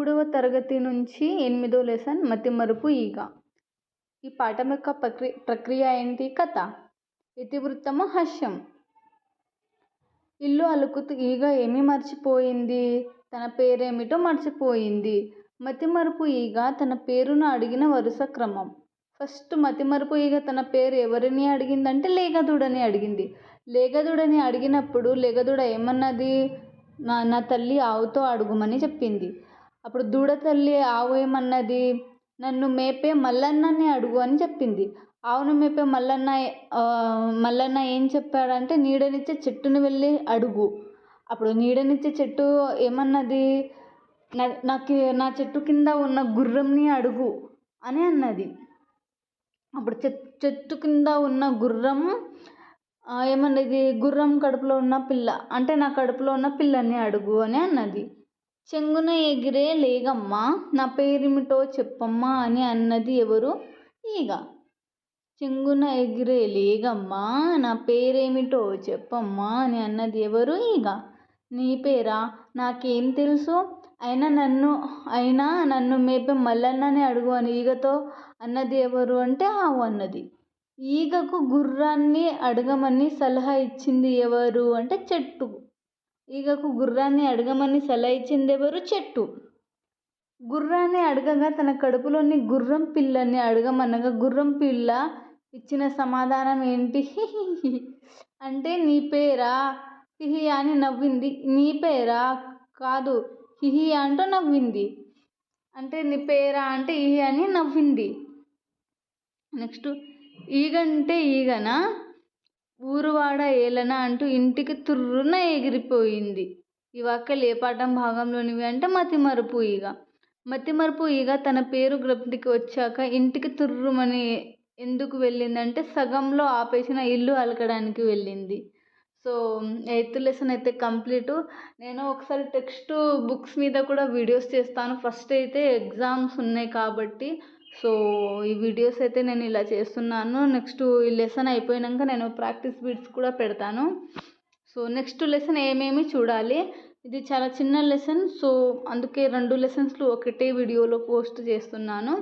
3వ తరగతి నుంచి 8వ లెసన్ మతిమరుపు ఈగ. ఈ పాఠం యొక్క ప్రక్రియ ఏంటి? కథ. ఇతివృత్తము హాస్యం. ఇల్లు అలుకుతూ ఈగ ఏమి మర్చిపోయింది? తన పేరేమిటో మర్చిపోయింది. మతిమరుపు ఈగ తన పేరును అడిగిన వరుస క్రమం. ఫస్ట్ మతిమరుపు ఈగ తన పేరు ఎవరిని అడిగిందంటే లేగదూడని అడిగింది. లేగదూడని అడిగినప్పుడు లేగదూడ ఏమన్నది? నా తల్లి ఆవుతో అడుగుమని చెప్పింది. అప్పుడు దూడ తల్లి ఆవు ఏమన్నది? నన్ను మేపే మల్లన్నని అడుగు అని చెప్పింది. ఆవును మేపే మల్లన్న ఏం చెప్పాడంటే నీడనిచ్చే చెట్టును వెళ్ళి అడుగు. అప్పుడు నీడనిచ్చే చెట్టు ఏమన్నది? నా చెట్టు కింద ఉన్న గుర్రంని అడుగు అని అన్నది. అప్పుడు చెట్టు కింద ఉన్న గుర్రం ఏమన్నది? గుర్రం కడుపులో ఉన్న పిల్ల అంటే నా కడుపులో ఉన్న పిల్లని అడుగు అని అన్నది. చెంగున ఎగిరే లేగమ్మ నా పేరేమిటో చెప్పమ్మా అని అన్నది ఎవరు? ఈగ. చెంగున ఎగిరే లేగమ్మ నా పేరేమిటో చెప్పమ్మా అని అన్నది ఎవరు? ఈగ. నీ పేరా? నాకేం తెలుసు? అయినా నన్ను మేపే మల్లన్నని అడుగు అని ఈగతో అన్నది ఎవరు అంటే ఆవు అన్నది. ఈగకు గుర్రాన్ని అడగమని సలహా ఇచ్చింది ఎవరు అంటే చెట్టు. ఈగకు గుర్రాన్ని అడగమని సలహా ఇచ్చింది ఎవరు? చెట్టు. గుర్రాన్ని అడగగా తన కడుపులోని గుర్రం పిల్లని అడగమనగా గుర్రం పిల్ల ఇచ్చిన సమాధానం ఏంటి? హిహి అంటే నీ పేరా? హిహి అని నవ్వింది. నీ పేరా? కాదు హిహి అంటూ నవ్వింది. అంటే నీ పేరా అంటే హిహి అని నవ్వింది. నెక్స్ట్ ఈగంటే ఈగనా? ఊరువాడ ఏలన అంటూ ఇంటికి తుర్రున ఎగిరిపోయింది. ఈ వాక్యాలు ఏ పాఠం భాగంలోనివి అంటే మతిమరుపు ఈగ. మతిమరుపు ఈగ తన పేరు జ్ఞప్తికి వచ్చాక ఇంటికి తుర్రుమని ఎందుకు వెళ్ళిందంటే సగంలో ఆపేసిన ఇల్లు అలకడానికి వెళ్ళింది. సో 8th లెసన్ అయితే కంప్లీట్. నేను ఒకసారి టెక్స్ట్ బుక్స్ మీద కూడా వీడియోస్ చేస్తాను. ఫస్ట్ అయితే ఎగ్జామ్స్ ఉన్నాయి కాబట్టి సో ఈ వీడియోస్ అయితే నేను ఇలా చేస్తున్నాను. నెక్స్ట్ ఈ లెసన్ అయిపోయాక నేను ప్రాక్టీస్ బిట్స్ కూడా పెడతాను. సో నెక్స్ట్ లెసన్ ఏమేమి చూడాలి? ఇది చాలా చిన్న లెసన్. సో అందుకే 2 లెసన్స్లు ఒకటే వీడియోలో పోస్ట్ చేస్తున్నాను.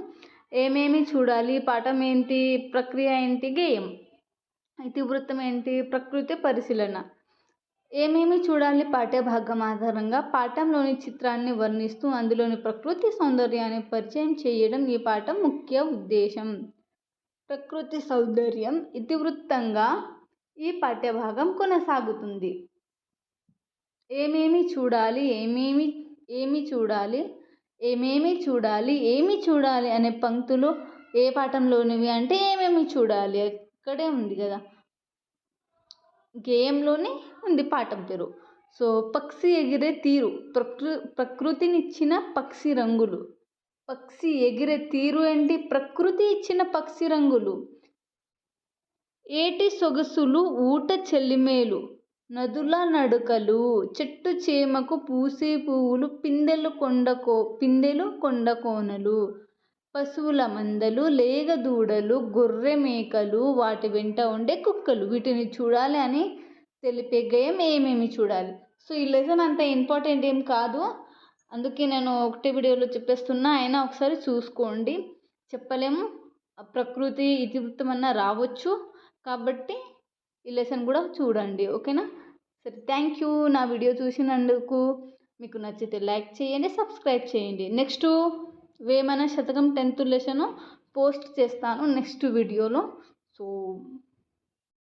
ఏమేమి చూడాలి? పాఠం ఏంటి? ప్రక్రియ ఏంటి? గేయం. ఇతివృత్తం ఏంటి? ప్రకృతి పరిశీలన. ఏమేమి చూడాలి? పాఠ్యభాగం ఆధారంగా పాఠంలోని చిత్రాన్ని వర్ణిస్తూ అందులోని ప్రకృతి సౌందర్యాన్ని పరిచయం చేయడం ఈ పాఠం ముఖ్య ఉద్దేశం. ప్రకృతి సౌందర్యం ఇతివృత్తంగా ఈ పాఠ్యభాగం కొనసాగుతుంది. ఏమేమి చూడాలి? ఏమి చూడాలి అనే పంక్తులు ఏ పాఠంలోనివి అంటే ఏమేమి చూడాలి ఇక్కడే ఉంది కదా, గేయంలోనే ఉంది పాఠం పేరు. సో పక్షి ఎగిరే తీరు, ప్రకృతినిచ్చిన పక్షి రంగులు. పక్షి ఎగిరే తీరు ఏంటి? ప్రకృతి ఇచ్చిన పక్షి రంగులు. ఏటి సొగసులు ఊట చెల్లిమేలు, నదుల నడుకలు, చెట్టు చేమకు పూసే పువ్వులు, పిందెలు కొండకోనలు, పశువుల మందలు, లేగదూడలు, గొర్రె మేకలు, వాటి వెంట ఉండే కుక్కలు. వీటిని చూడాలి అని తెలిపే గేయం ఏమేమి చూడాలి. సో ఈ లెసన్ అంత ఇంపార్టెంట్ ఏం కాదు, అందుకే నేను ఒకటే వీడియోలో చెప్పేస్తున్నా. అయినా ఒకసారి చూసుకోండి. చెప్పలేము, ప్రకృతి ఇతివృత్తం అన్న రావచ్చు కాబట్టి ఈ లెసన్ కూడా చూడండి. ఓకేనా? సరే, థ్యాంక్ యూ నా వీడియో చూసినందుకు. మీకు నచ్చితే లైక్ చేయండి, సబ్స్క్రైబ్ చేయండి. నెక్స్ట్ వేమన శతకం 10th లెసన్ పోస్ట్ చేస్తాను నెక్స్ట్ వీడియోలో. సో